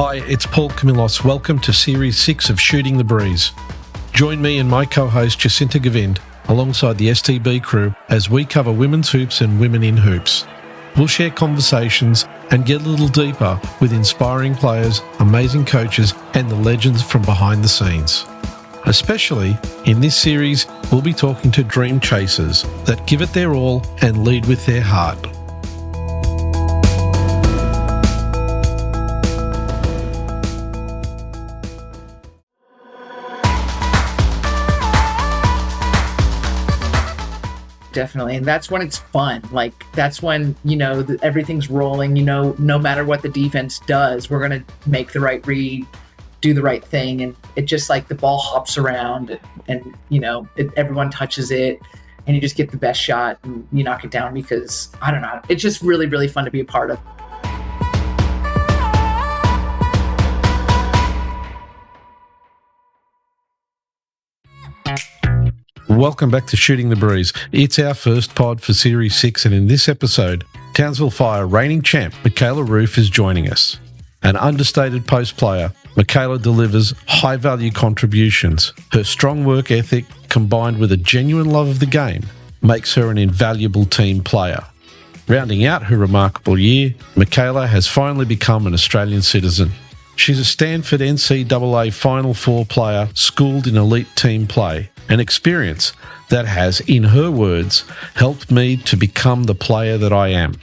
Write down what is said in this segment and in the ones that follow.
Hi, it's Paul Camillos. Welcome to Series 6 of Shooting the Breeze. Join me and my co-host Jacinta Govind alongside the STB crew as we cover women's hoops and women in hoops. We'll share conversations and get a little deeper with inspiring players, amazing coaches, and the legends from behind the scenes. Especially in this series, we'll be talking to dream chasers that give it their all and lead with their heart. Definitely. And that's when it's fun. Like, that's when, everything's rolling, no matter what the defense does, we're going to make the right read, do the right thing. And it just like the ball hops around and everyone touches it and you just get the best shot and you knock it down because, I don't know, it's just really, really fun to be a part of. Welcome back to Shooting the Breeze. It's our first pod for Series 6, and in this episode, Townsville Fire reigning champ Mikaela Ruef is joining us. An understated post player, Mikaela delivers high-value contributions. Her strong work ethic, combined with a genuine love of the game, makes her an invaluable team player. Rounding out her remarkable year, Mikaela has finally become an Australian citizen. She's a Stanford NCAA Final Four player schooled in elite team play, an experience that has, in her words, helped me to become the player that I am.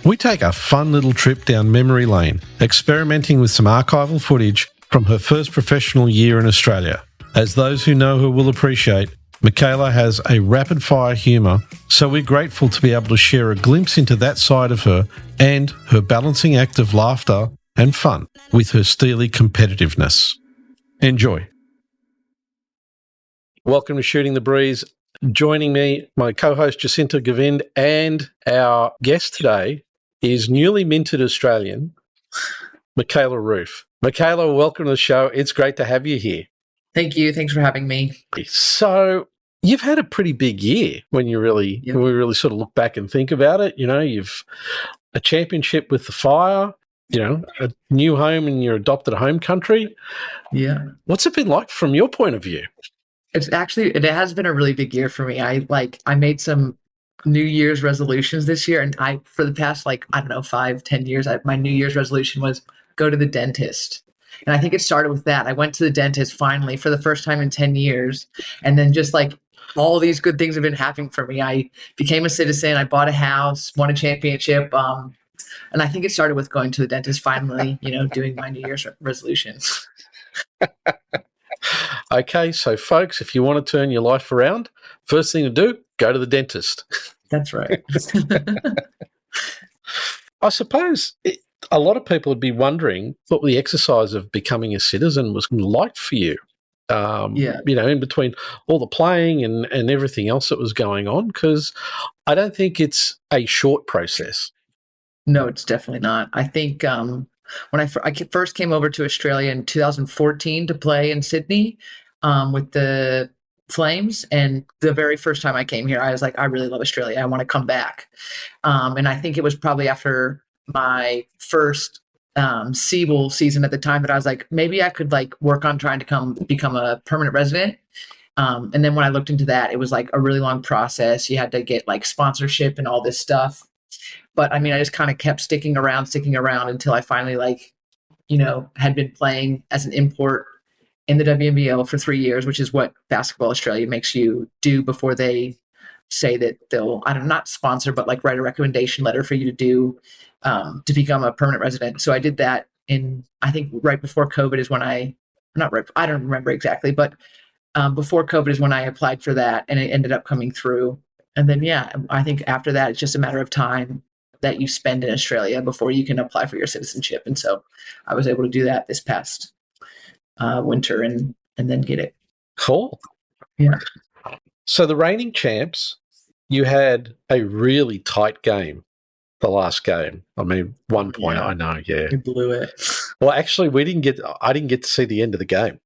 We take a fun little trip down memory lane, experimenting with some archival footage from her first professional year in Australia. As those who know her will appreciate, Mikaela has a rapid-fire humour, so we're grateful to be able to share a glimpse into that side of her and her balancing act of laughter and fun with her steely competitiveness. Enjoy. Welcome to Shooting the Breeze. Joining me, my co-host Jacinta Govind, and our guest today is newly minted Australian, Mikaela Ruef. Mikaela, welcome to the show. It's great to have you here. Thank you. Thanks for having me. So you've had a pretty big year when we really sort of look back and think about it. You've a championship with the Fire, a new home in your adopted home country. Yeah. What's it been like from your point of view? It has been a really big year for me. I made some New Year's resolutions this year, and for the past 5-10 years, my New Year's resolution was go to the dentist. And I think it started with that. I went to the dentist finally for the first time in 10 years. And then just all these good things have been happening for me. I became a citizen. I bought a house, won a championship. And I think it started with going to the dentist finally, doing my New Year's resolutions. Okay, so folks, if you want to turn your life around, first thing to do, go to the dentist. That's right. I suppose a lot of people would be wondering what the exercise of becoming a citizen was like for you. In between all the playing and everything else that was going on, because I don't think it's a short process. No, it's definitely not. I think when I first came over to Australia in 2014 to play in Sydney with the Flames, and the very first time I came here, I was like, I really love Australia. I want to come back. And I think it was probably after my first Siebel season at the time that I was like, maybe I could work on trying to become a permanent resident. And then when I looked into that, it was a really long process. You had to get sponsorship and all this stuff. But I just kind of kept sticking around until I finally had been playing as an import in the WNBL for 3 years, which is what Basketball Australia makes you do before they say that they'll, not sponsor, but write a recommendation letter for you to do to become a permanent resident. So I did that I think right before COVID is when I don't remember exactly, but before COVID is when I applied for that, and it ended up coming through. And then, I think after that, it's just a matter of time that you spend in Australia before you can apply for your citizenship. And so I was able to do that this past winter and then get it. Cool. Yeah. So the reigning champs, you had a really tight game, the last game. 1 point, I know, yeah. We blew it. Well, actually, I didn't get to see the end of the game.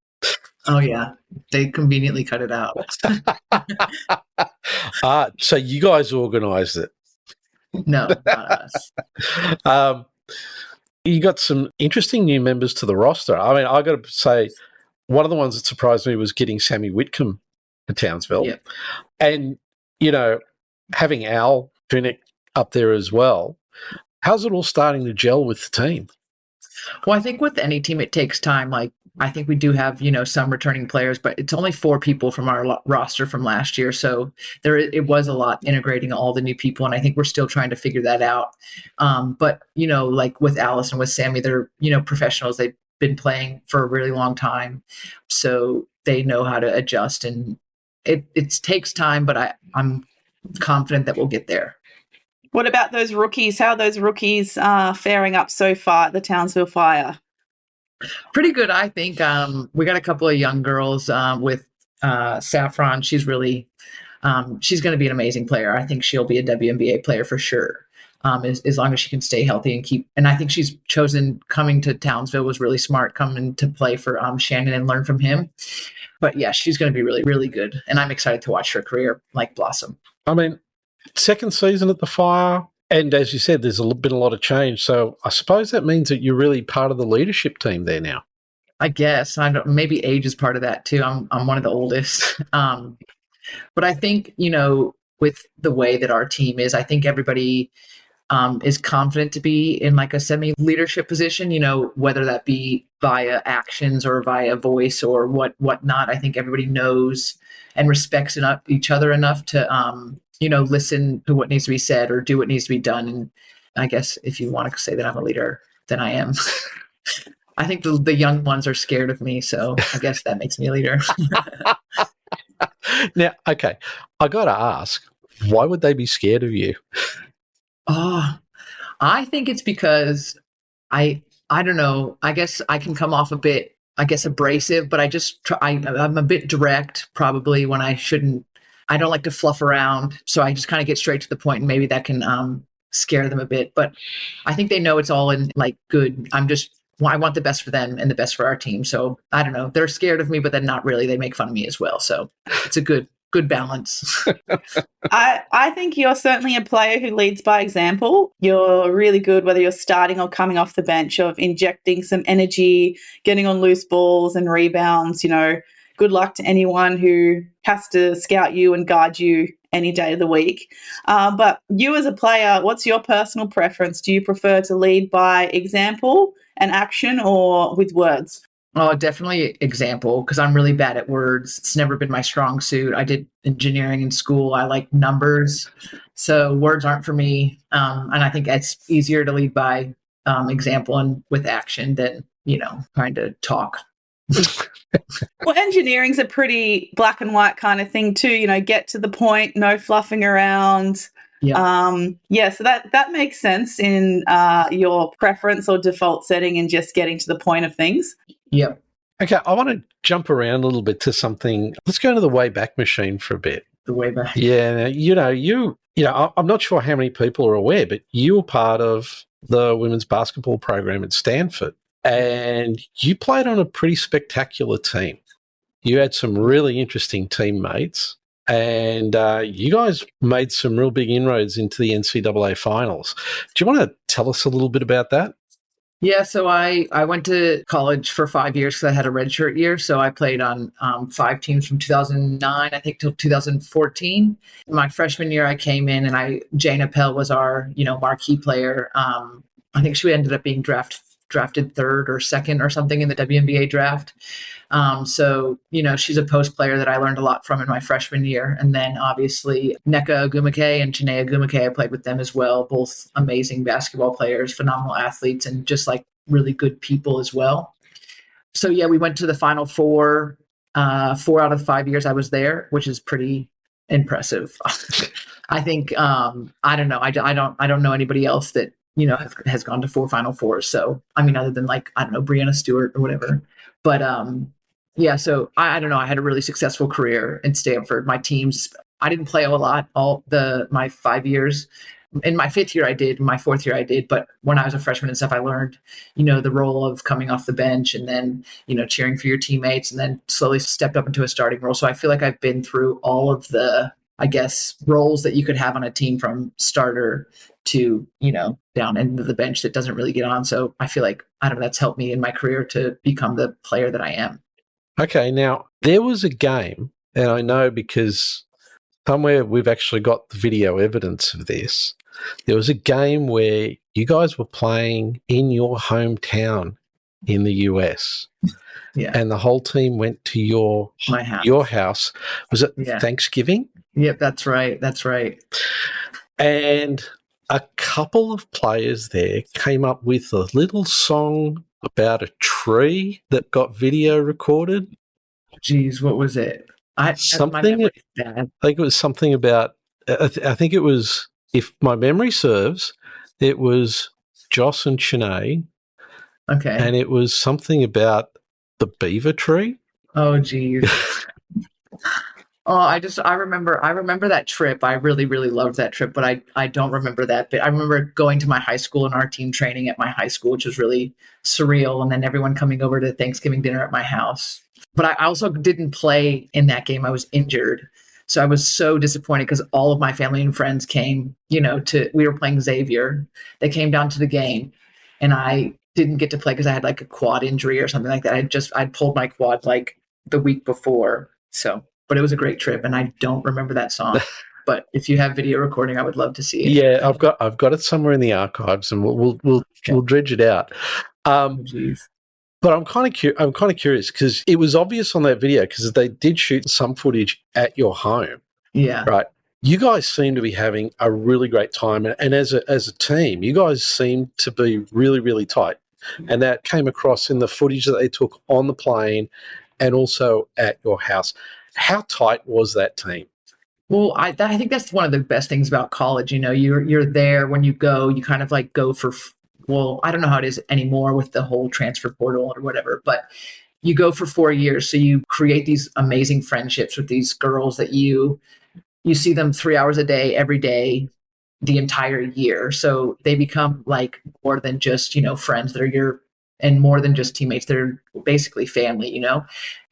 Oh, yeah. They conveniently cut it out. So you guys organised it? No, not us. You got some interesting new members to the roster. I mean, I got to say, one of the ones that surprised me was getting Sammy Whitcomb to Townsville. Yep. And, having Al Finnick up there as well. How's it all starting to gel with the team? Well, I think with any team, it takes time. Like, I think we do have, some returning players, but it's only 4 people from our roster from last year. So it was a lot integrating all the new people. And I think we're still trying to figure that out. But, like with Alice and with Sammy, they're, professionals. They've been playing for a really long time. So they know how to adjust, and it takes time, but I'm confident that we'll get there. What about those rookies? How are those rookies faring up so far at the Townsville Fire? Pretty good, I think. We got a couple of young girls with Saffron. She's really, she's going to be an amazing player. I think she'll be a WNBA player for sure, as long as she can stay healthy and keep. And I think she's chosen coming to Townsville was really smart, coming to play for Shannon and learn from him. But yeah, she's going to be really, really good. And I'm excited to watch her career blossom. I mean, second season at the Fire, and as you said, there's been a lot of change. So I suppose that means that you're really part of the leadership team there now. I guess maybe age is part of that too. I'm one of the oldest, but I think with the way that our team is, I think everybody is confident to be in like a semi-leadership position. Whether that be via actions or via voice or whatnot. I think everybody knows and respects each other enough to listen to what needs to be said or do what needs to be done. And I guess if you want to say that I'm a leader, then I am. I think the young ones are scared of me, so I guess that makes me a leader. Now, okay, I got to ask, why would they be scared of you? Oh, I think it's because I don't know. I guess I can come off a bit, abrasive, but I'm a bit direct probably when I shouldn't. I don't like to fluff around, so I just kind of get straight to the point, and maybe that can scare them a bit. But I think they know it's all in good. I want the best for them and the best for our team. So I don't know. They're scared of me, but then not really. They make fun of me as well. So it's a good balance. I think you're certainly a player who leads by example. You're really good, whether you're starting or coming off the bench, of injecting some energy, getting on loose balls and rebounds. Good luck to anyone who has to scout you and guard you any day of the week. But you as a player, what's your personal preference? Do you prefer to lead by example and action or with words? Oh, definitely example, because I'm really bad at words. It's never been my strong suit. I did engineering in school. I like numbers. So words aren't for me. And I think it's easier to lead by example and with action than, trying to talk. Well, engineering's a pretty black and white kind of thing too. Get to the point, no fluffing around. Yeah. So that makes sense in your preference or default setting and just getting to the point of things. Yep. Okay, I want to jump around a little bit to something. Let's go to the Wayback Machine for a bit. The Wayback. Yeah, I'm not sure how many people are aware, but you were part of the women's basketball program at Stanford, and you played on a pretty spectacular team. You had some really interesting teammates, and you guys made some real big inroads into the NCAA finals. Do you want to tell us a little bit about that? Yeah, so I went to college for 5 years because I had a redshirt year. So I played on 5 teams from 2009, I think, till 2014. My freshman year, I came in, and Jane Appel was our, marquee player. I think she ended up being drafted third or second or something in the WNBA draft. So, she's a post player that I learned a lot from in my freshman year. And then obviously Nneka Ogwumike and Chiney Ogwumike, I played with them as well. Both amazing basketball players, phenomenal athletes, and just really good people as well. So yeah, we went to the Final Four, 4 out of 5 years I was there, which is pretty impressive. I think, I don't know. I don't know anybody else that, has gone to 4 Final Fours. So, other than Breanna Stewart or whatever. But yeah, so I don't know. I had a really successful career in Stanford. My teams, I didn't play a lot my 5 years. In my 5th year I did, in my 4th year I did. But when I was a freshman and stuff, I learned, the role of coming off the bench and then, cheering for your teammates, and then slowly stepped up into a starting role. So I feel like I've been through all of the I guess, roles that you could have on a team from starter to, down into the bench that doesn't really get on. So I feel like, I don't know, that's helped me in my career to become the player that I am. Okay, now there was a game, and I know because somewhere we've actually got the video evidence of this. There was a game where you guys were playing in your hometown in the US. Yeah. And the whole team went to your house. Was it Thanksgiving? Yep, that's right. That's right. And a couple of players there came up with a little song about a tree that got video recorded. Geez, what was it? I think it was something about, I think it was, if my memory serves, it was Joss and Shanae. Okay. And it was something about the beaver tree. Oh, geez. I remember that trip. I really, really loved that trip, but I don't remember that bit. I remember going to my high school and our team training at my high school, which was really surreal. And then everyone coming over to Thanksgiving dinner at my house. But I also didn't play in that game. I was injured. So I was so disappointed because all of my family and friends came, we were playing Xavier. They came down to the game and I didn't get to play because I had like a quad injury or something like that. I'd pulled my quad like the week before. So, but it was a great trip and I don't remember that song. But if you have video recording, I would love to see it. Yeah, I've got it somewhere in the archives and we'll dredge it out. But I'm kind of curious because it was obvious on that video because they did shoot some footage at your home. Yeah. Right. You guys seem to be having a really great time, and as a team, you guys seem to be really, really tight, and that came across in the footage that they took on the plane, and also at your house. How tight was that team? Well, I think that's one of the best things about college. You're there when you go. You kind of like go for. Well, I don't know how it is anymore with the whole transfer portal or whatever, but you go for 4 years, so you create these amazing friendships with these girls that you see them 3 hours a day, every day, the entire year. So they become like more than just, friends that are and more than just teammates. They're basically family,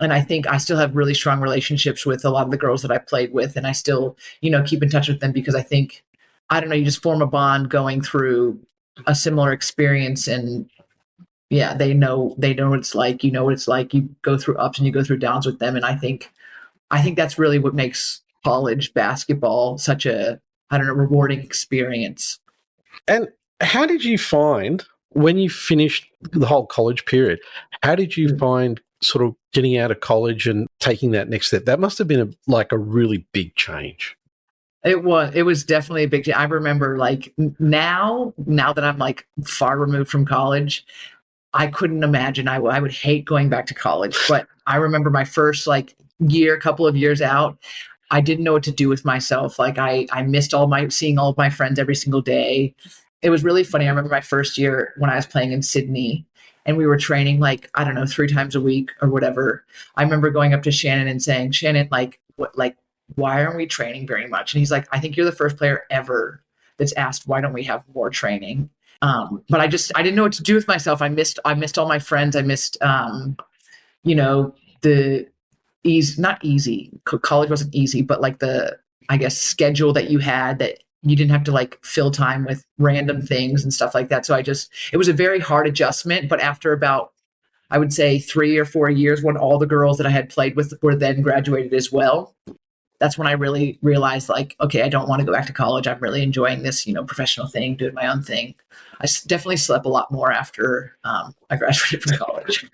And I think I still have really strong relationships with a lot of the girls that I played with. And I still, keep in touch with them because I think, I don't know, you just form a bond going through a similar experience. And yeah, they know what it's like, what it's like. You go through ups and you go through downs with them. And I think that's really what makes college basketball such a, rewarding experience. And how did you find when you finished the whole college period, how did you find sort of getting out of college and taking that next step? That must have been a really big change. It was definitely a big change. I remember like now that I'm like far removed from college, I couldn't imagine. I would hate going back to college, but I remember my first couple of years out, I didn't know what to do with myself. Like I missed seeing all of my friends every single day. It was really funny. I remember my first year when I was playing in Sydney and we were training 3 times a week or whatever. I remember going up to Shannon and saying, Shannon, why aren't we training very much? And he's like, I think you're the first player ever that's asked, why don't we have more training? But I didn't know what to do with myself. I missed all my friends. I missed, the easy, not easy. College wasn't easy, but the, I guess, schedule that you had that you didn't have to fill time with random things and stuff like that. So it was a very hard adjustment, but after about, I would say 3 or 4 years, when all the girls that I had played with were then graduated as well, that's when I really realized okay, I don't want to go back to college. I'm really enjoying this, professional thing, doing my own thing. I definitely slept a lot more after I graduated from college.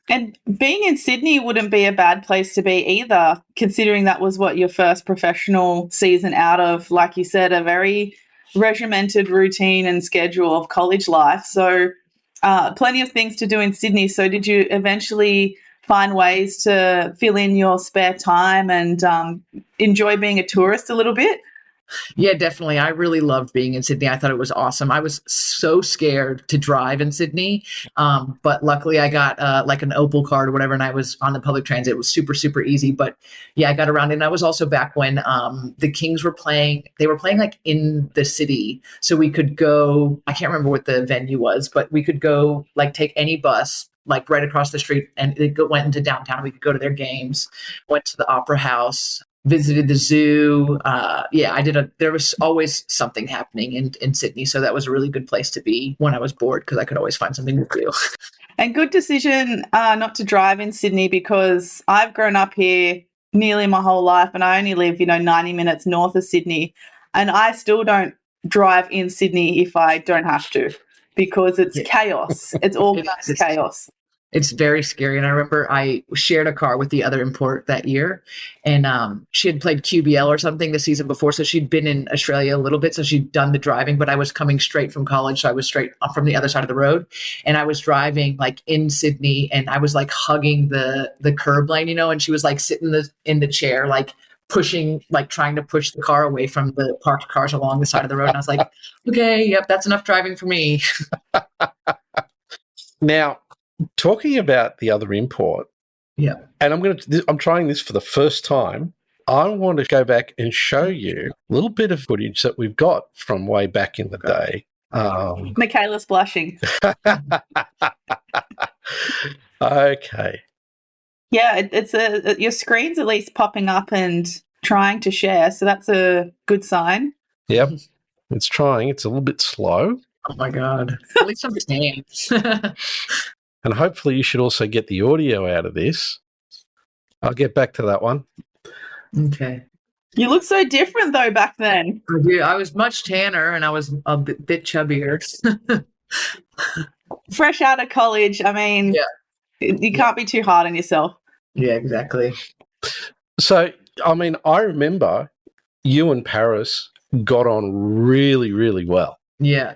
And being in Sydney wouldn't be a bad place to be either, considering that was your first professional season out of, like you said, a very regimented routine and schedule of college life. So plenty of things to do in Sydney. So did you eventually find ways to fill in your spare time and enjoy being a tourist a little bit? Yeah, definitely. I really loved being in Sydney. I thought it was awesome. I was so scared to drive in Sydney, but luckily I got an Opal card or whatever, and I was on the public transit. It was super, super easy. But yeah, I got around. And I was also back when the Kings were playing. They were playing in the city, so we could go. I can't remember what the venue was, but we could go take any bus like right across the street, and they went into downtown. We could go to their games, went to the opera house, visited the zoo. There was always something happening in Sydney. So that was a really good place to be when I was bored, because I could always find something to do. And good decision not to drive in Sydney, because I've grown up here nearly my whole life, and I only live, 90 minutes north of Sydney, and I still don't drive in Sydney if I don't have to, because it's chaos. It's all chaos. It's very scary. And I remember I shared a car with the other import that year, and she had played QBL or something the season before. So she'd been in Australia a little bit. So she'd done the driving, but I was coming straight from college. So I was straight from the other side of the road, and I was driving like in Sydney, and I was like hugging the curb lane, and she was like sitting in the chair, like pushing, like trying to push the car away from the parked cars along the side of the road. And I was like, okay, yep, that's enough driving for me. Now, talking about the other import, yeah, and I'm trying this for the first time. I want to go back and show you a little bit of footage that we've got from way back in the day. Michaela's blushing. Okay. Yeah, it's your screen's at least popping up and trying to share, so that's a good sign. Yep, it's trying. It's a little bit slow. Oh my God! At least I'm staying. And hopefully you should also get the audio out of this. I'll get back to that one. Okay. You look so different, though, back then. I was much tanner, and I was a bit chubbier. Fresh out of college, I mean, you can't be too hard on yourself. Yeah, exactly. So, I mean, I remember you and Paris got on really, really well. Yeah.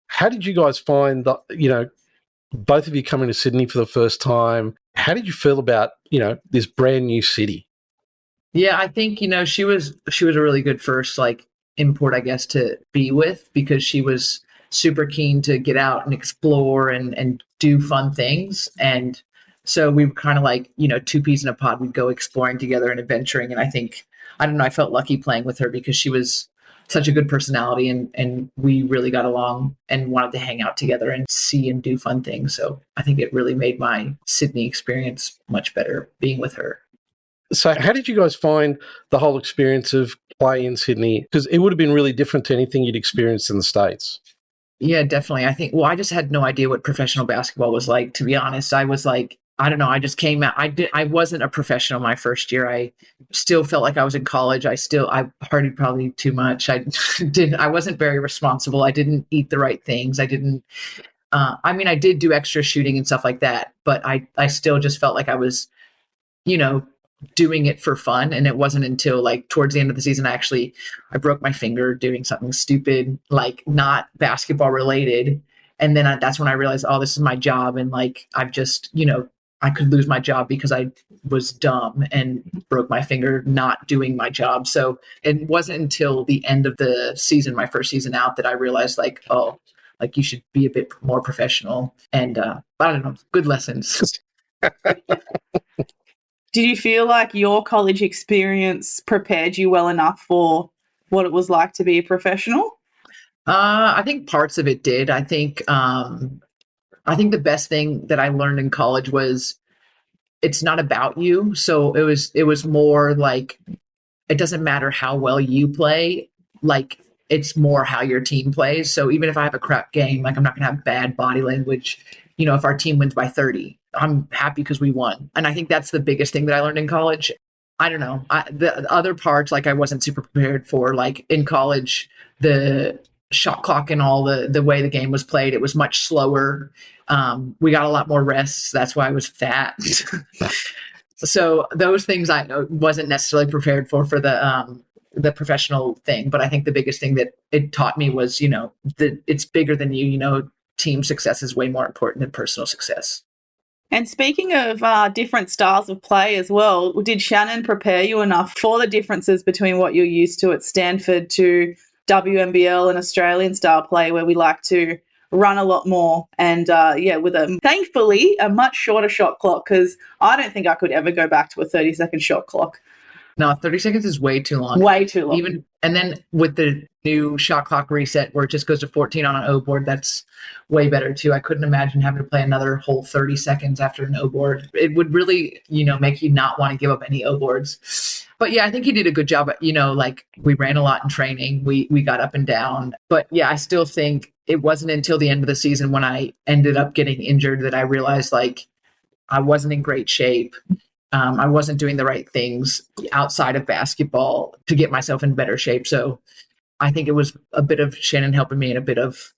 How did you guys find that, both of you coming to Sydney for the first time? How did you feel about, this brand new city? Yeah, I think, she was a really good first import, I guess, to be with, because she was super keen to get out and explore and do fun things. And so we were kind of two peas in a pod. We'd go exploring together and adventuring. And I felt lucky playing with her, because she was such a good personality, and we really got along and wanted to hang out together and see and do fun things. So I think it really made my Sydney experience much better being with her. So how did you guys find the whole experience of play in Sydney? Because it would have been really different to anything you'd experienced in the States. Yeah, definitely. I think, I just had no idea what professional basketball was like, to be honest. I was like, I don't know. I just came out. I wasn't a professional my first year. I still felt like I was in college. I partied probably too much. I wasn't very responsible. I didn't eat the right things. I didn't, I did do extra shooting and stuff like that, but I still just felt like I was, doing it for fun. And it wasn't until towards the end of the season, I broke my finger doing something stupid, not basketball related. And then that's when I realized, oh, this is my job. And I've just, I could lose my job because I was dumb and broke my finger not doing my job. So it wasn't until the end of the season, my first season out, that I realized you should be a bit more professional. And I don't know, good lessons. Did you feel like your college experience prepared you well enough for what it was like to be a professional? I think parts of it did. I think the best thing that I learned in college was it's not about you. So it was more like, it doesn't matter how well you play. It's more how your team plays. So even if I have a crap game, I'm not going to have bad body language. If our team wins by 30, I'm happy because we won. And I think that's the biggest thing that I learned in college. I don't know. The other parts, I wasn't super prepared for. In college, the shot clock and all the way the game was played, it was much slower. We got a lot more rests. That's why I was fat. So those things I wasn't necessarily prepared for the professional thing. But I think the biggest thing that it taught me was, that it's bigger than you. Team success is way more important than personal success. And speaking of different styles of play as well, did Shannon prepare you enough for the differences between what you're used to at Stanford to WNBL and Australian style play, where we like to run a lot more and, with thankfully a much shorter shot clock, because I don't think I could ever go back to a 30-second shot clock. No, 30 seconds is way too long. Way too long. Even and then with the new shot clock reset where it just goes to 14 on an O board, that's way better too. I couldn't imagine having to play another whole 30 seconds after an O board. It would really, make you not want to give up any O boards. But yeah, I think he did a good job. Like we ran a lot in training. We got up and down. But yeah, I still think it wasn't until the end of the season when I ended up getting injured that I realized like I wasn't in great shape. I wasn't doing the right things outside of basketball to get myself in better shape. So I think it was a bit of Shannon helping me and a bit of,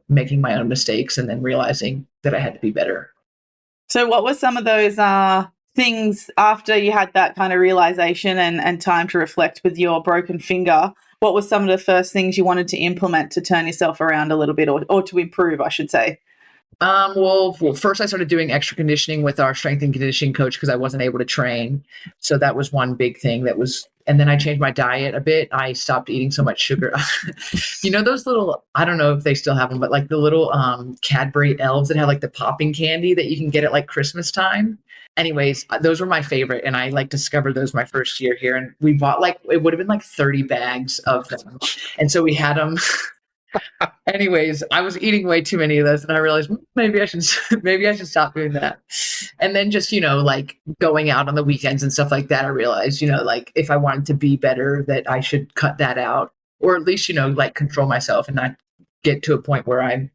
making my own mistakes and then realizing that I had to be better. So what were some of those things after you had that kind of realization and time to reflect with your broken finger? What were some of the first things you wanted to implement to turn yourself around a little bit or to improve, I should say? Well, first I started doing extra conditioning with our strength and conditioning coach because I wasn't able to train. So that was one big thing and then I changed my diet a bit. I stopped eating so much sugar. Those little, I don't know if they still have them, but like the little Cadbury elves that have like the popping candy that you can get at like Christmas time. Anyways, those were my favorite. And I like discovered those my first year here. And we bought it would have been like 30 bags of them. And so we had them. Anyways, I was eating way too many of those and I realized maybe I should stop doing that. And then just, like going out on the weekends and stuff like that, I realized, like if I wanted to be better that I should cut that out or at least, like control myself and not get to a point where I'm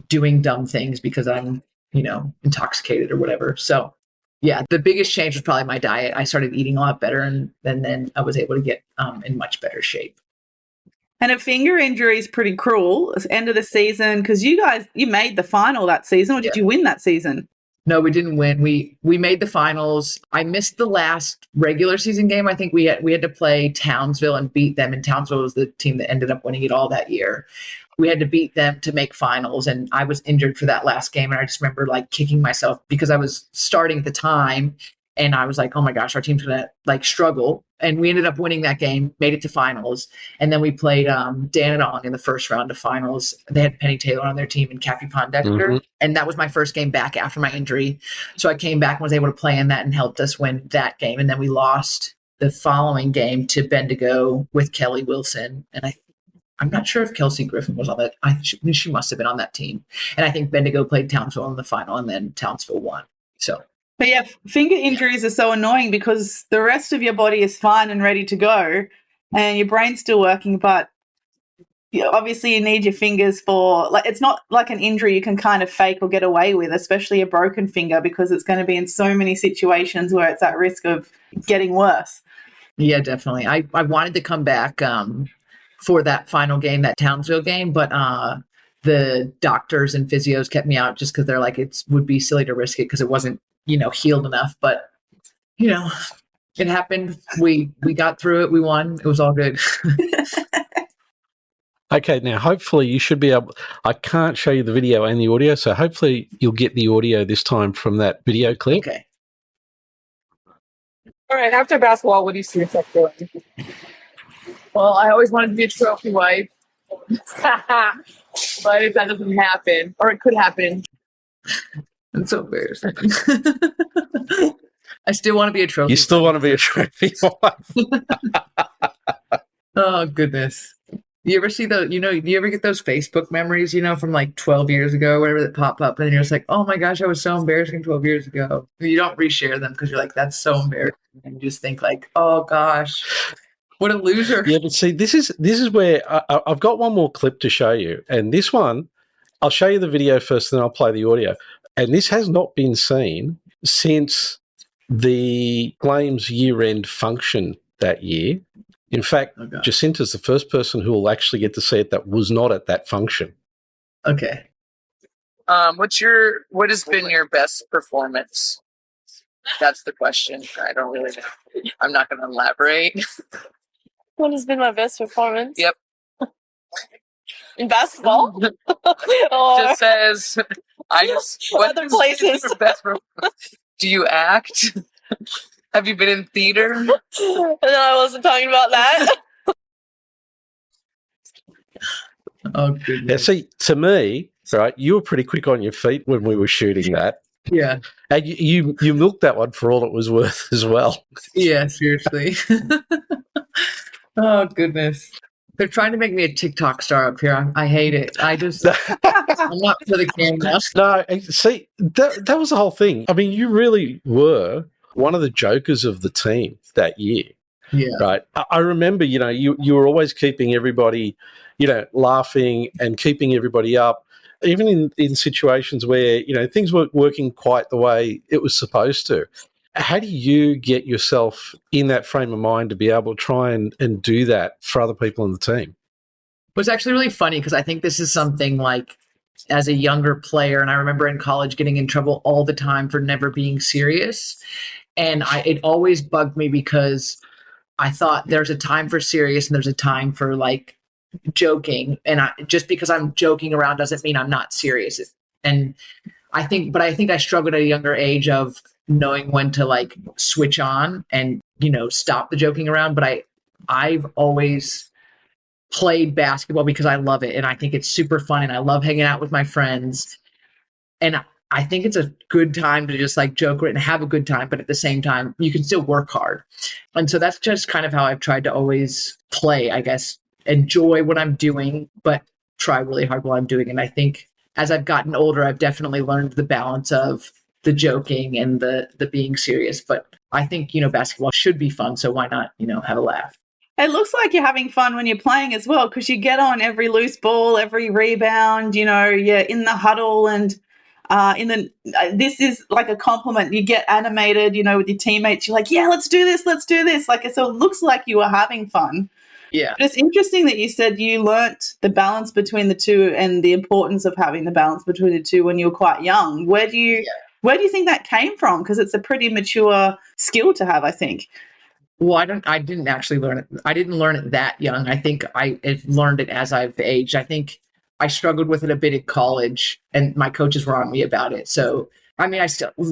doing dumb things because I'm, intoxicated or whatever. So yeah, the biggest change was probably my diet. I started eating a lot better and then I was able to get in much better shape. And a finger injury is pretty cruel. It's end of the season because you made the final that season, or did you win that season? No, we didn't win. We made the finals. I missed the last regular season game. I think we had to play Townsville and beat them. And Townsville was the team that ended up winning it all that year. We had to beat them to make finals. And I was injured for that last game. And I just remember like kicking myself because I was starting at the time. And I was like, oh my gosh, our team's going to like struggle. And we ended up winning that game, made it to finals. And then we played Dandenong in the first round of finals. They had Penny Taylor on their team and Kathy Pondexter. Mm-hmm. And that was my first game back after my injury. So I came back and was able to play in that and helped us win that game. And then we lost the following game to Bendigo with Kelly Wilson. And I'm not sure if Kelsey Griffin was on that. She must have been on that team. And I think Bendigo played Townsville in the final and then Townsville won. So. But yeah, finger injuries are so annoying because the rest of your body is fine and ready to go and your brain's still working, but obviously you need your fingers for, like, it's not like an injury you can kind of fake or get away with, especially a broken finger, because it's going to be in so many situations where it's at risk of getting worse. Yeah, definitely. I wanted to come back for that final game, that Townsville game, but the doctors and physios kept me out just because they're like, it would be silly to risk it because it wasn't, healed enough, but it happened. We got through it. We won. It was all good. Okay. Now, hopefully you should be able, I can't show you the video and the audio. So hopefully you'll get the audio this time from that video clip. Okay. All right. After basketball, what do you see yourself doing? Well, I always wanted to be a trophy wife, but if that doesn't happen, or it could happen. It's so embarrassing. I still want to be a trophy. You still want to be a trophy wife? Oh, goodness. You ever see you ever get those Facebook memories, from like 12 years ago, whatever, that pop up and you're just like, oh my gosh, I was so embarrassing 12 years ago. You don't reshare them because you're like, that's so embarrassing. And you just think like, oh gosh, what a loser. Yeah, but see, this is where I've got one more clip to show you. And this one, I'll show you the video first, then I'll play the audio. And this has not been seen since the Flames year-end function that year. In fact, Jacinta's the first person who will actually get to see it that was not at that function. Okay. What has been your best performance? That's the question. I don't really know. I'm not going to elaborate. What has been my best performance? Yep. In basketball? Just says, other places. Do you act? Have you been in theater? No, I wasn't talking about that. Oh, goodness. Yeah, see, to me, right, you were pretty quick on your feet when we were shooting that. Yeah. And you milked that one for all it was worth as well. Yeah, seriously. Oh, goodness. They're trying to make me a TikTok star up here. I hate it. I'm not for the camera. No, see, that was the whole thing. I mean, you really were one of the jokers of the team that year. Yeah. Right. I remember, you were always keeping everybody, laughing and keeping everybody up, even in situations where, things weren't working quite the way it was supposed to. How do you get yourself in that frame of mind to be able to try and do that for other people in the team? It was actually really funny because I think this is something like as a younger player, and I remember in college getting in trouble all the time for never being serious. And it always bugged me because I thought there's a time for serious and there's a time for like joking. And just because I'm joking around doesn't mean I'm not serious. And I think I struggled at a younger age of knowing when to like switch on and, stop the joking around. But I've always played basketball because I love it. And I think it's super fun. And I love hanging out with my friends. And I think it's a good time to just like joke and have a good time. But at the same time, you can still work hard. And so that's just kind of how I've tried to always play, I guess, enjoy what I'm doing, but try really hard while I'm doing it. And I think as I've gotten older, I've definitely learned the balance of the joking and the being serious. But I think, basketball should be fun. So why not, have a laugh? It looks like you're having fun when you're playing as well, because you get on every loose ball, every rebound, you're in the huddle and this is like a compliment. You get animated, with your teammates. You're like, yeah, let's do this. Like, so it looks like you are having fun. Yeah. But it's interesting that you said you learnt the balance between the two and the importance of having the balance between the two when you were quite young. Where do you think that came from? Because it's a pretty mature skill to have, I think. Well, I didn't actually learn it. I didn't learn it that young. I think I've learned it as I've aged. I think I struggled with it a bit at college and my coaches were on me about it. So, I mean,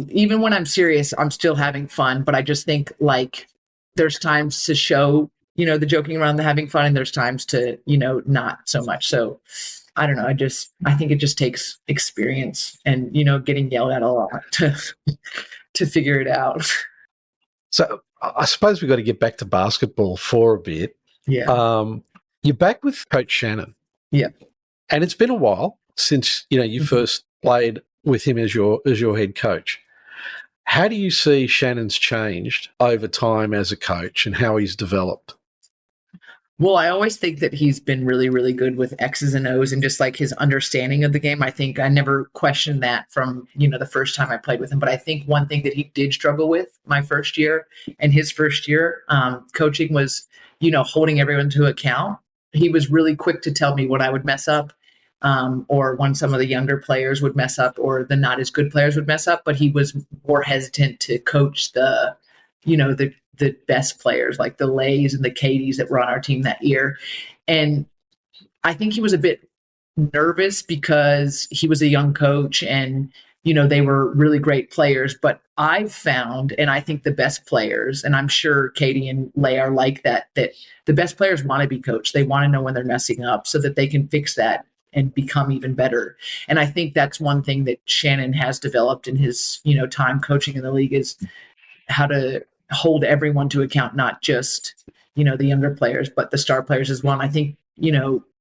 even when I'm serious, I'm still having fun, but I just think like there's times to show, the joking around, the having fun, and there's times to, not so much. So I don't know. I think it just takes experience and, getting yelled at a lot to figure it out. So I suppose we've got to get back to basketball for a bit. Yeah. You're back with Coach Shannon. Yeah. And it's been a while since, you first played with him as your head coach. How do you see Shannon's changed over time as a coach and how he's developed? Well, I always think that he's been really, really good with X's and O's and just like his understanding of the game. I think I never questioned that from, the first time I played with him. But I think one thing that he did struggle with my first year and his first year coaching was, holding everyone to account. He was really quick to tell me when I would mess up or when some of the younger players would mess up or the not as good players would mess up. But he was more hesitant to coach the best players like the Lays and the Katies that were on our team that year. And I think he was a bit nervous because he was a young coach and, they were really great players. But I've found, and I think the best players, and I'm sure Katie and Lay are like that the best players want to be coached. They want to know when they're messing up so that they can fix that and become even better. And I think that's one thing that Shannon has developed in his, time coaching in the league is how to hold everyone to account, not just, the younger players, but the star players as well. And I think,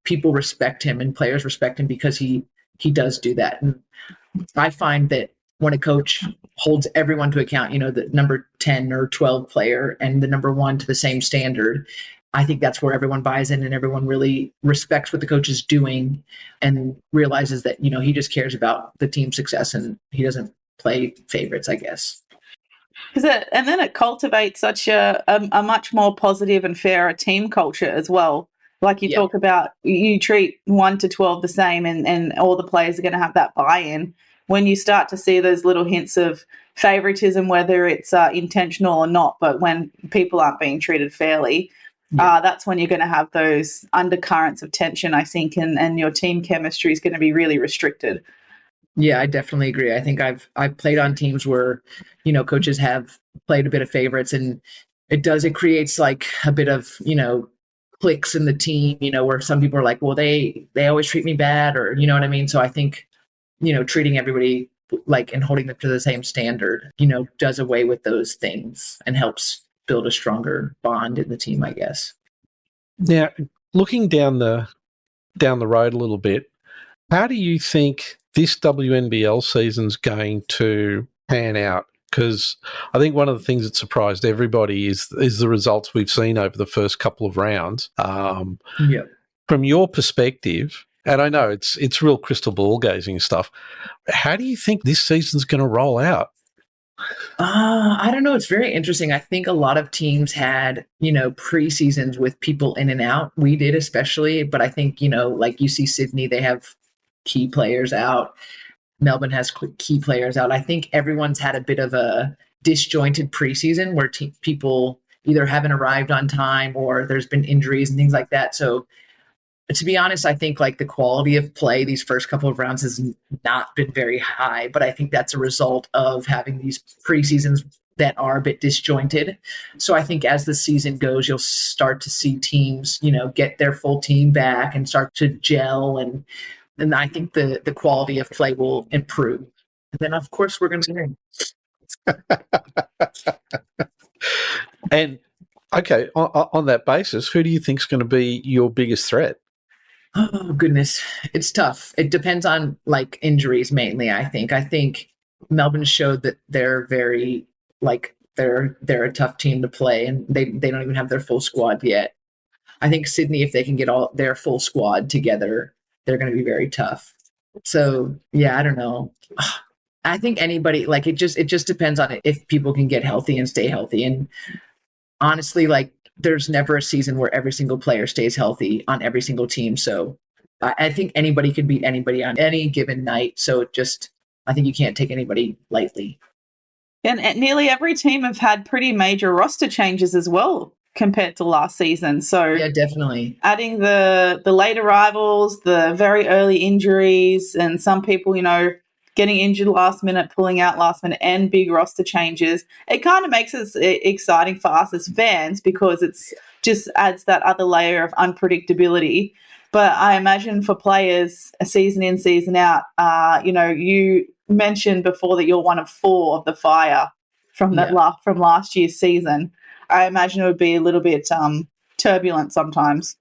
people respect him and players respect him because he does do that. And I find that when a coach holds everyone to account, the number 10 or 12 player and the number 1 to the same standard, I think that's where everyone buys in and everyone really respects what the coach is doing and realizes that, he just cares about the team's success and he doesn't play favorites, I guess. And then it cultivates such a much more positive and fairer team culture as well. Like you talk about, you treat 1 to 12 the same and all the players are going to have that buy-in. When you start to see those little hints of favoritism, whether it's intentional or not, but when people aren't being treated fairly, that's when you're going to have those undercurrents of tension, I think, and your team chemistry is going to be really restricted. Yeah, I definitely agree. I think I've played on teams where, coaches have played a bit of favorites and it creates like a bit of, cliques in the team, where some people are like, well, they always treat me bad or, you know what I mean? So I think, treating everybody like, and holding them to the same standard, does away with those things and helps build a stronger bond in the team, I guess. Now, looking down the road a little bit, how do you think this WNBL season's going to pan out? Because I think one of the things that surprised everybody is the results we've seen over the first couple of rounds. Yeah. From your perspective, and I know it's real crystal ball gazing stuff, how do you think this season's going to roll out? I don't know. It's very interesting. I think a lot of teams had, preseasons with people in and out. We did especially, but I think, like UC Sydney, they have key players out. Melbourne has key players out. I think everyone's had a bit of a disjointed preseason where people either haven't arrived on time or there's been injuries and things like that. So to be honest, I think like the quality of play these first couple of rounds has not been very high, but I think that's a result of having these preseasons that are a bit disjointed. So I think as the season goes, you'll start to see teams, get their full team back and start to gel, and I think the quality of play will improve. And then of course we're going to win. And okay, on that basis, who do you think is going to be your biggest threat? Oh goodness, it's tough. It depends on like injuries mainly. I think Melbourne showed that they're very they're a tough team to play, and they don't even have their full squad yet. I think Sydney, if they can get all their full squad together, they're going to be very tough. So yeah, I don't know. I think anybody, like, it just depends on it if people can get healthy and stay healthy. And honestly, like, there's never a season where every single player stays healthy on every single team. So I think anybody can beat anybody on any given night. So I think you can't take anybody lightly. And nearly every team have had pretty major roster changes as well compared to last season. So yeah, definitely. Adding the late arrivals, the very early injuries, and some people, getting injured last minute, pulling out last minute, and big roster changes, it kind of makes it exciting for us as fans because it's just adds that other layer of unpredictability. But I imagine for players, a season in, season out, you mentioned before that you're one of 4 of the Fire from from last year's season. I imagine it would be a little bit turbulent sometimes.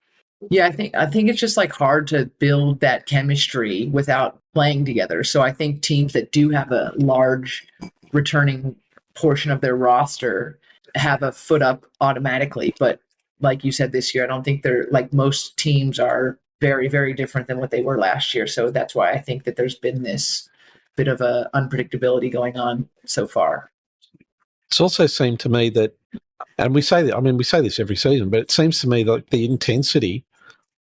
Yeah, I think it's just like hard to build that chemistry without playing together. So I think teams that do have a large returning portion of their roster have a foot up automatically. But like you said, this year, I don't think they're like most teams are very, very different than what they were last year. So that's why I think that there's been this bit of a unpredictability going on so far. It's also seemed to me that, and we say this every season, but it seems to me like the intensity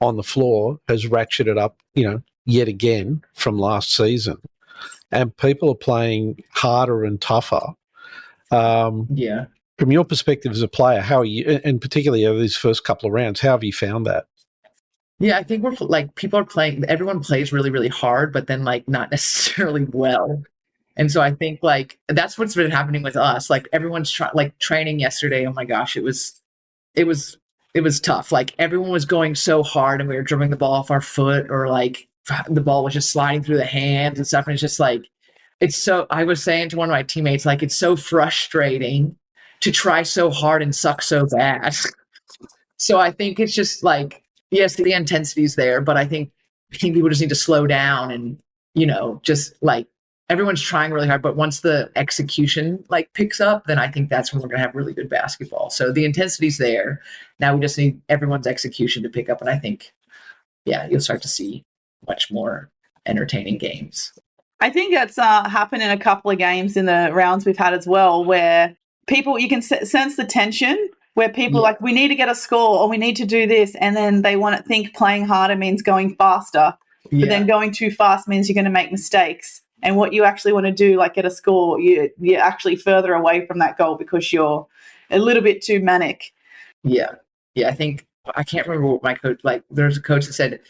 on the floor has ratcheted up, yet again from last season. And people are playing harder and tougher. Yeah. From your perspective as a player, how are you, and particularly over these first couple of rounds, how have you found that? Yeah, I think we're like, people are playing, everyone plays really, really hard, but then like not necessarily well. And so I think like that's what's been happening with us. Like everyone's training yesterday. Oh my gosh, it was tough. Like everyone was going so hard and we were dribbling the ball off our foot, or like the ball was just sliding through the hands and stuff. And it's just like, I was saying to one of my teammates, like, it's so frustrating to try so hard and suck so bad. So I think it's just like, yes, the intensity is there, but I think people just need to slow down and, just like, everyone's trying really hard, but once the execution like picks up, then I think that's when we're going to have really good basketball. So the intensity's there. Now we just need everyone's execution to pick up. And I think, you'll start to see much more entertaining games. I think that's happened in a couple of games in the rounds we've had as well, where people, you can sense the tension where people like, we need to get a score or we need to do this. And then they want to think playing harder means going faster, but then going too fast means you're going to make mistakes. And what you actually want to do, like get a score, you're actually further away from that goal because you're a little bit too manic. Yeah. I think, I can't remember what my coach, like there's a coach that said,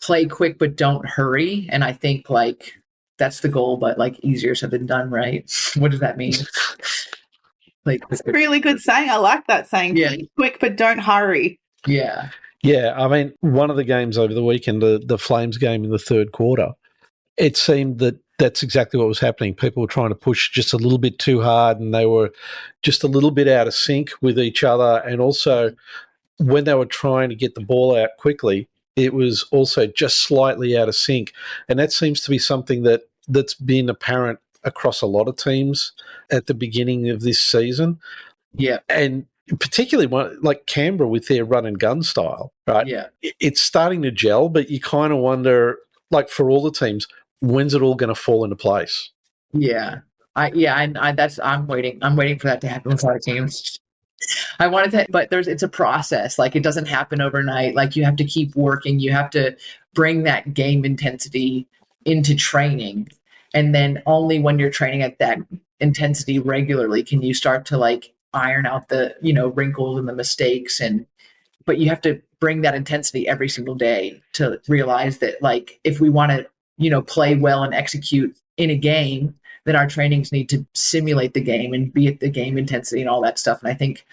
play quick, but don't hurry. And I think like that's the goal, but like easier said than done, right? What does that mean? Like, it's a really good saying. I like that saying. Yeah. Play quick, but don't hurry. Yeah. Yeah. I mean, one of the games over the weekend, the Flames game in the third quarter, it seemed that that's exactly what was happening. People were trying to push just a little bit too hard, and they were just a little bit out of sync with each other. And also, when they were trying to get the ball out quickly, it was also just slightly out of sync. And that seems to be something that's been apparent across a lot of teams at the beginning of this season. Yeah. And particularly like Canberra with their run and gun style, right? Yeah. It's starting to gel, but you kind of wonder, like for all the teams, when's it all going to fall into place? Yeah. I'm waiting. I'm waiting for that to happen with a lot of teams. I wanted to, but it's a process. Like, it doesn't happen overnight. Like, you have to keep working. You have to bring that game intensity into training. And then only when you're training at that intensity regularly can you start to like iron out the, wrinkles and the mistakes. But you have to bring that intensity every single day to realize that, like, if we want to, play well and execute in a game, then our trainings need to simulate the game and be at the game intensity and all that stuff. And I think,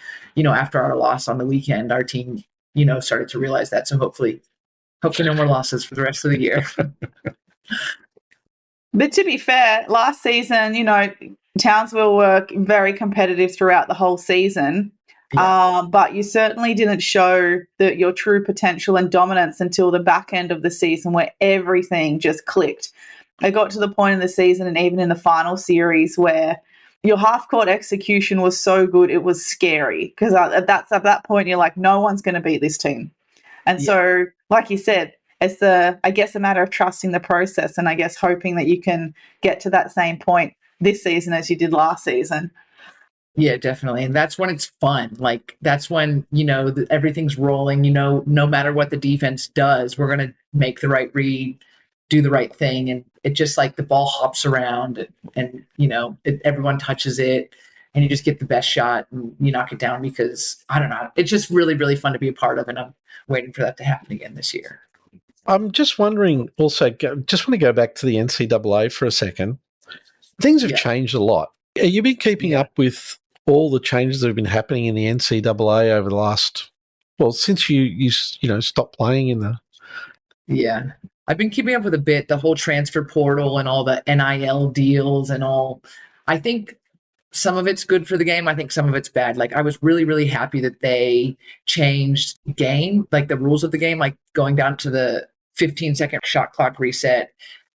after our loss on the weekend, our team, started to realize that. So hopefully no more losses for the rest of the year. But to be fair, last season, Townsville were very competitive throughout the whole season. Yeah. But you certainly didn't show your true potential and dominance until the back end of the season, where everything just clicked. It got to the point in the season and even in the final series where your half-court execution was so good it was scary, because at that point you're like, no one's going to beat this team. And so, like you said, it's a matter of trusting the process, and I guess hoping that you can get to that same point this season as you did last season. Yeah, definitely. And that's when it's fun. Like, that's when, everything's rolling, no matter what the defense does, we're going to make the right read, do the right thing. And it just, like, the ball hops around and everyone touches it and you just get the best shot and you knock it down, because I don't know, it's just really, really fun to be a part of. And I'm waiting for that to happen again this year. I'm just wondering also, just want to go back to the NCAA for a second. Things have changed a lot. Have you been keeping up with all the changes that have been happening in the NCAA over the last, since you stopped playing in the... Yeah. I've been keeping up with a bit, the whole transfer portal and all the NIL deals and all. I think some of it's good for the game. I think some of it's bad. Like, I was really, really happy that they changed the game, like the rules of the game, like going down to the 15-second shot clock reset.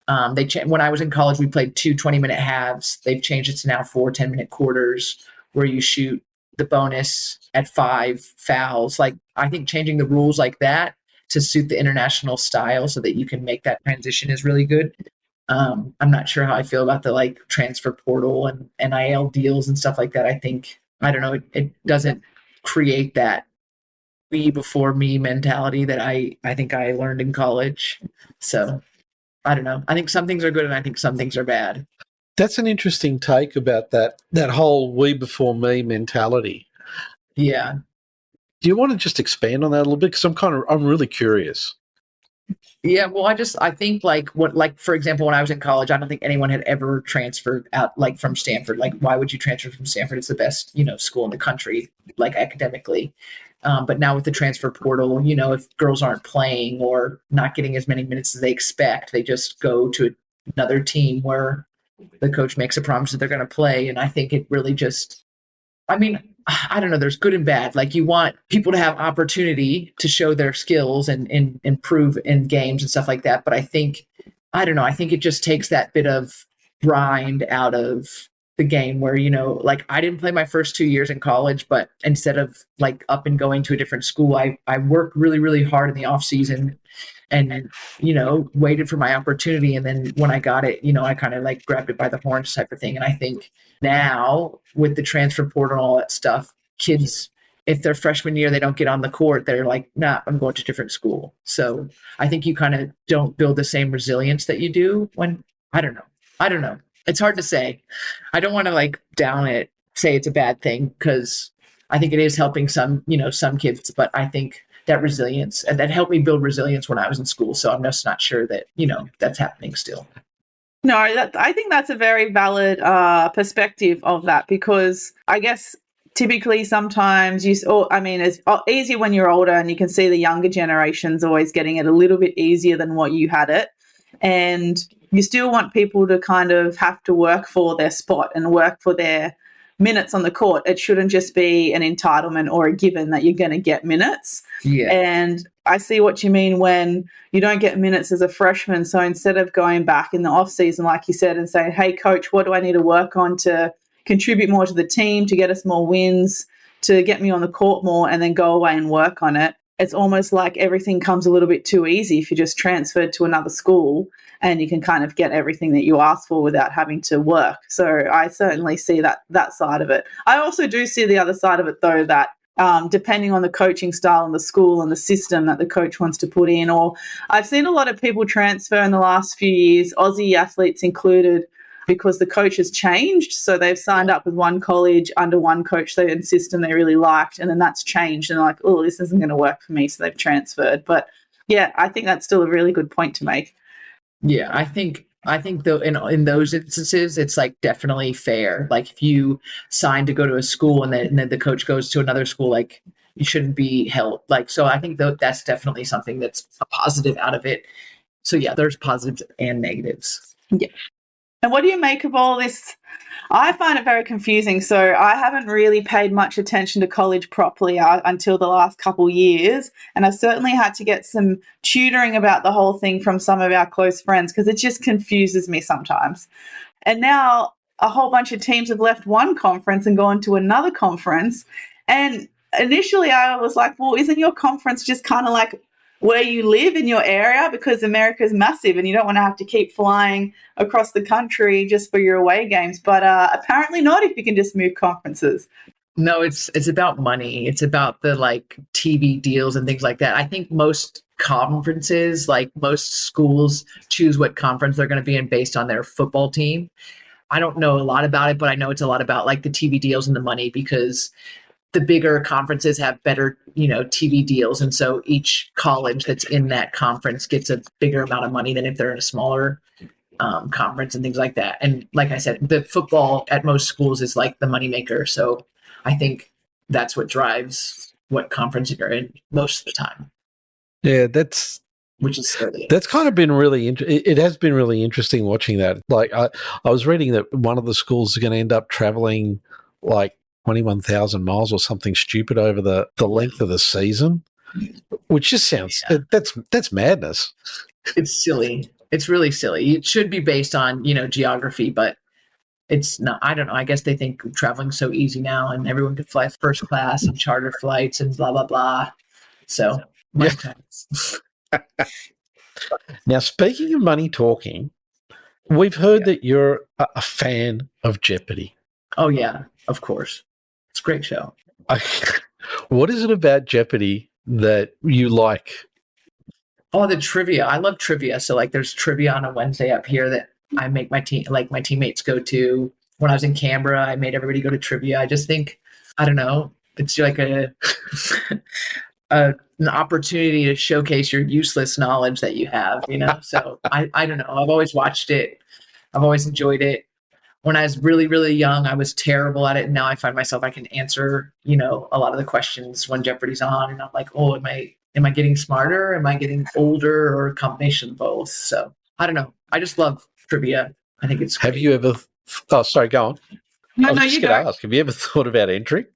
When I was in college, we played 2 20-minute halves. They've changed it to now 4 10-minute quarters, where you shoot the bonus at 5 fouls. Like, I think changing the rules like that to suit the international style so that you can make that transition is really good. I'm not sure how I feel about the, like, transfer portal and NIL deals and stuff like that. I think, I don't know, it doesn't create that we before me mentality that I think I learned in college. So I don't know. I think some things are good and I think some things are bad. That's an interesting take about that whole we before me mentality. Yeah. Do you want to just expand on that a little bit? Because I'm really curious. Yeah, well, I think for example, when I was in college, I don't think anyone had ever transferred out, like, from Stanford. Like, why would you transfer from Stanford? It's the best, school in the country, like, academically. But now with the transfer portal, if girls aren't playing or not getting as many minutes as they expect, they just go to another team where the coach makes a promise that they're going to play. And I think it really just, I mean, I don't know, there's good and bad. Like, you want people to have opportunity to show their skills and improve in games and stuff like that. But I think it just takes that bit of grind out of the game where, like, I didn't play my first 2 years in college, but instead of, like, up and going to a different school, I worked really, really hard in the off season and, waited for my opportunity. And then when I got it, I kind of, like, grabbed it by the horns type of thing. And I think now with the transfer portal and all that stuff, kids, if their freshman year, they don't get on the court, they're like, nah, I'm going to a different school. So I think you kind of don't build the same resilience that you do when, I don't know. It's hard to say. I don't want to, like, down it, say it's a bad thing, because I think it is helping some kids, but I think that resilience, and that helped me build resilience when I was in school. So I'm just not sure that, that's happening still. No, I think that's a very valid perspective of that, because I guess typically sometimes it's easier when you're older and you can see the younger generations always getting it a little bit easier than what you had it. And you still want people to kind of have to work for their spot and work for their minutes on the court. It shouldn't just be an entitlement or a given that you're going to get minutes. Yeah. And I see what you mean when you don't get minutes as a freshman. So instead of going back in the off season, like you said, and saying, hey, coach, what do I need to work on to contribute more to the team, to get us more wins, to get me on the court more, and then go away and work on it. It's almost like everything comes a little bit too easy if you just transferred to another school and you can kind of get everything that you asked for without having to work. So I certainly see that side of it. I also do see the other side of it, though, that depending on the coaching style and the school and the system that the coach wants to put in, or I've seen a lot of people transfer in the last few years, Aussie athletes included, because the coach has changed. So they've signed up with one college under one coach and system they really liked, and then that's changed and they're like, oh, this isn't going to work for me, so they've transferred. But yeah, I think that's still a really good point to make. Yeah, I think though in those instances it's like definitely fair. Like if you sign to go to a school and then the coach goes to another school, like you shouldn't be held. Like, so I think that's definitely something that's a positive out of it. So yeah, there's positives and negatives. Yeah. And what do you make of all this? I find it very confusing. So I haven't really paid much attention to college properly until the last couple years. And I've certainly had to get some tutoring about the whole thing from some of our close friends because it just confuses me sometimes. And now a whole bunch of teams have left one conference and gone to another conference. And initially I was like, well, isn't your conference just kind of like where you live in your area, because America is massive and you don't want to have to keep flying across the country just for your away games. But apparently not if you can just move conferences. No, it's about money. It's about the like TV deals and things like that. I think most conferences, like most schools, choose what conference they're going to be in based on their football team. I don't know a lot about it, but I know it's a lot about like the TV deals and the money, because the bigger conferences have better, TV deals. And so each college that's in that conference gets a bigger amount of money than if they're in a smaller conference and things like that. And like I said, the football at most schools is like the moneymaker. So I think that's what drives what conference you're in most of the time. Yeah, which is silly. That's kind of been really it has been really interesting watching that. Like I was reading that one of the schools is going to end up traveling like 21,000 miles or something stupid over the length of the season, which just sounds that's madness. It's silly. It's really silly. It should be based on geography, but it's not. I don't know. I guess they think traveling's so easy now, and everyone could fly first class and charter flights and blah blah blah. So money talks. Now, speaking of money talking, we've heard that you're a fan of Jeopardy. Oh yeah, of course. It's a great show. What is it about Jeopardy that you like? Oh, the trivia. I love trivia. So like there's trivia on a Wednesday up here that I make my teammates go to. When I was in Canberra, I made everybody go to trivia. I just think, I don't know, it's like an opportunity to showcase your useless knowledge that you have, So I don't know. I've always watched it. I've always enjoyed it. When I was really, really young, I was terrible at it. And now I find myself, I can answer, a lot of the questions when Jeopardy's on. And I'm like, oh, am I getting smarter? Am I getting older, or a combination of both? So I don't know. I just love trivia. I think it's great. Have you ever, sorry, go on. No, I was no, just you going to go. ask, have you ever thought about entering?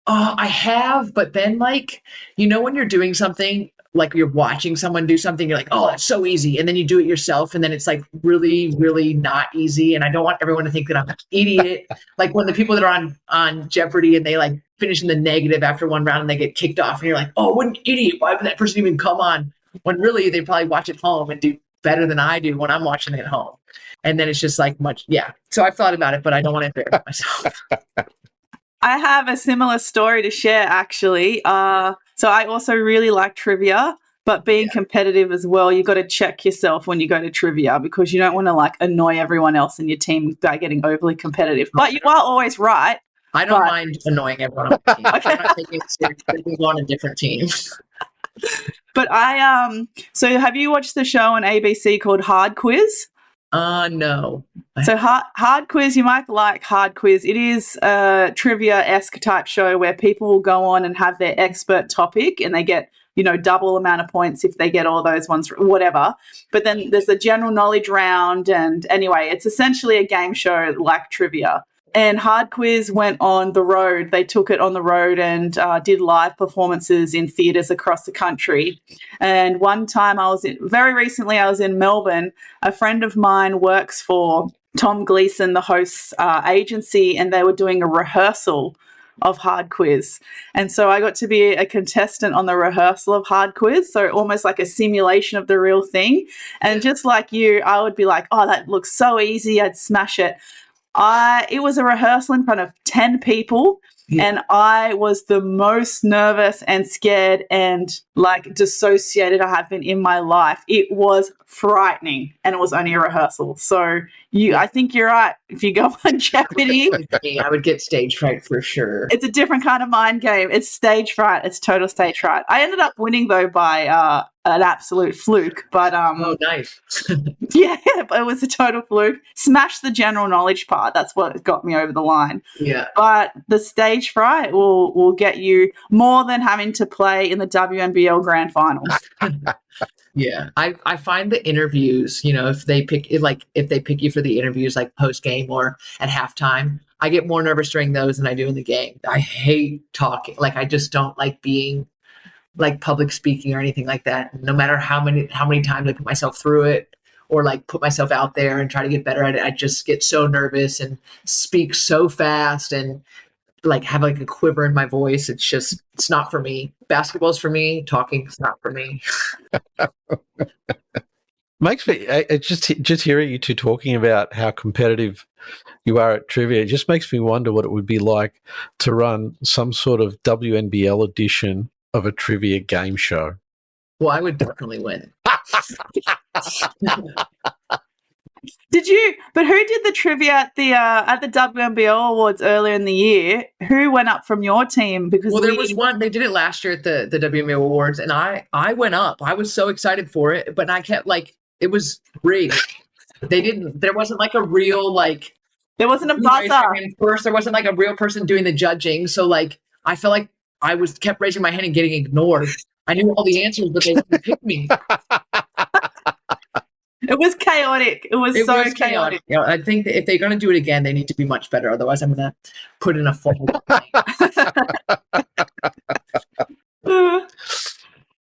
I have, but then when you're doing something, like you're watching someone do something, you're like, oh, that's so easy. And then you do it yourself. And then it's like really, really not easy. And I don't want everyone to think that I'm an idiot. Like when the people that are on Jeopardy and they like finish in the negative after one round and they get kicked off and you're like, oh, what an idiot. Why would that person even come on? When really they probably watch at home and do better than I do when I'm watching it at home. And then it's just like So I've thought about it, but I don't want to embarrass myself. I have a similar story to share, actually. So I also really like trivia, but being competitive as well, you got to check yourself when you go to trivia, because you don't want to like annoy everyone else in your team by getting overly competitive. But you are always right. I don't mind annoying everyone on my team. I'm not taking it seriously. We go on a different team. But so have you watched the show on ABC called Hard Quiz? No. So hard Quiz, you might like Hard Quiz. It is a trivia-esque type show where people will go on and have their expert topic and they get double amount of points if they get all those ones, whatever. But then there's a general knowledge round. And anyway, it's essentially a game show like trivia. And Hard Quiz went on the road. They took it on the road and did live performances in theatres across the country. And one time very recently I was in Melbourne. A friend of mine works for Tom Gleeson, the host's agency, and they were doing a rehearsal of Hard Quiz. And so I got to be a contestant on the rehearsal of Hard Quiz, so almost like a simulation of the real thing. And just like you, I would be like, oh, that looks so easy, I'd smash it. It was a rehearsal in front of 10 people, and I was the most nervous and scared and dissociated I have been in my life. It was frightening, and it was only a rehearsal. So I think you're right. If you go on Jeopardy, I would get stage fright for sure. It's a different kind of mind game. It's stage fright. It's total stage fright. I ended up winning though by an absolute fluke, but oh, nice. yeah, but it was a total fluke. Smashed the general knowledge part. That's what got me over the line. Yeah, but the stage fright will get you more than having to play in the WNBL Grand Finals. Yeah, I find the interviews, if they pick you for the interviews like post game or at halftime, I get more nervous during those than I do in the game. I hate talking. I just don't like being public speaking or anything like that. No matter how many times I put myself through it or put myself out there and try to get better at it, I just get so nervous and speak so fast and have a quiver in my voice. It's not for me. Basketball's for me. Talking's not for me. Makes me just hearing you two talking about how competitive you are at trivia. It just makes me wonder what it would be like to run some sort of WNBL edition of a trivia game show. Well, I would definitely win. But who did the trivia at the WNBL Awards earlier in the year? Who went up from your team? Because there was one, they did it last year at the WNBL Awards, and I went up. I was so excited for it, but I kept it was rigged. There wasn't a real there wasn't a buzzer. First, there wasn't a real person doing the judging. So I felt like I kept raising my hand and getting ignored. I knew all the answers, but they didn't pick me. It was chaotic. It was chaotic. I think that if they're going to do it again, they need to be much better. Otherwise, I'm going to put in a full.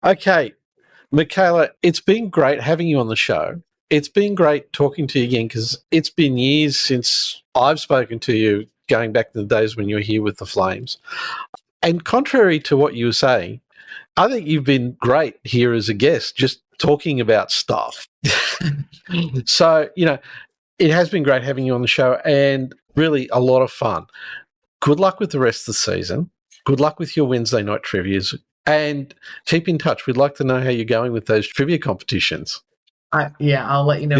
Okay, Mikaela, it's been great having you on the show. It's been great talking to you again because it's been years since I've spoken to you, going back to the days when you were here with the Flames. And contrary to what you were saying, I think you've been great here as a guest, just talking about stuff. So, it has been great having you on the show and really a lot of fun. Good luck with the rest of the season. Good luck with your Wednesday night trivias and keep in touch. We'd like to know how you're going with those trivia competitions. I'll let you know.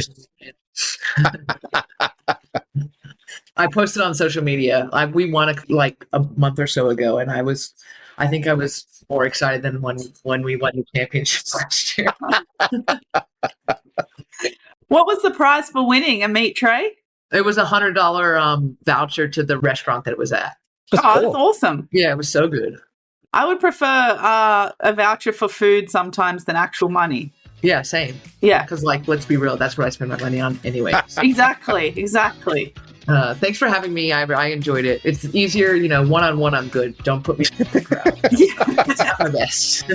I posted on social media. We won a month or so ago, and I think I was more excited than when we won the championships last year. What was the prize for winning? A meat tray? It was $100 voucher to the restaurant that it was at. That's awesome. Yeah, it was so good. I would prefer a voucher for food sometimes than actual money. Yeah, same. Yeah. Because, let's be real, that's what I spend my money on anyway. Exactly. Thanks for having me. I enjoyed it. It's easier, one-on-one I'm good. Don't put me in the crowd. It's not my best.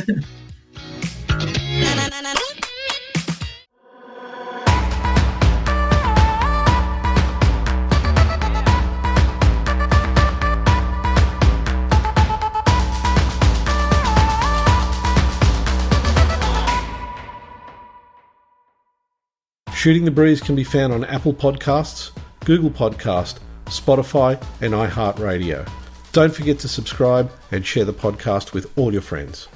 Shooting the Breeze can be found on Apple Podcasts, Google Podcast, Spotify, and iHeartRadio. Don't forget to subscribe and share the podcast with all your friends.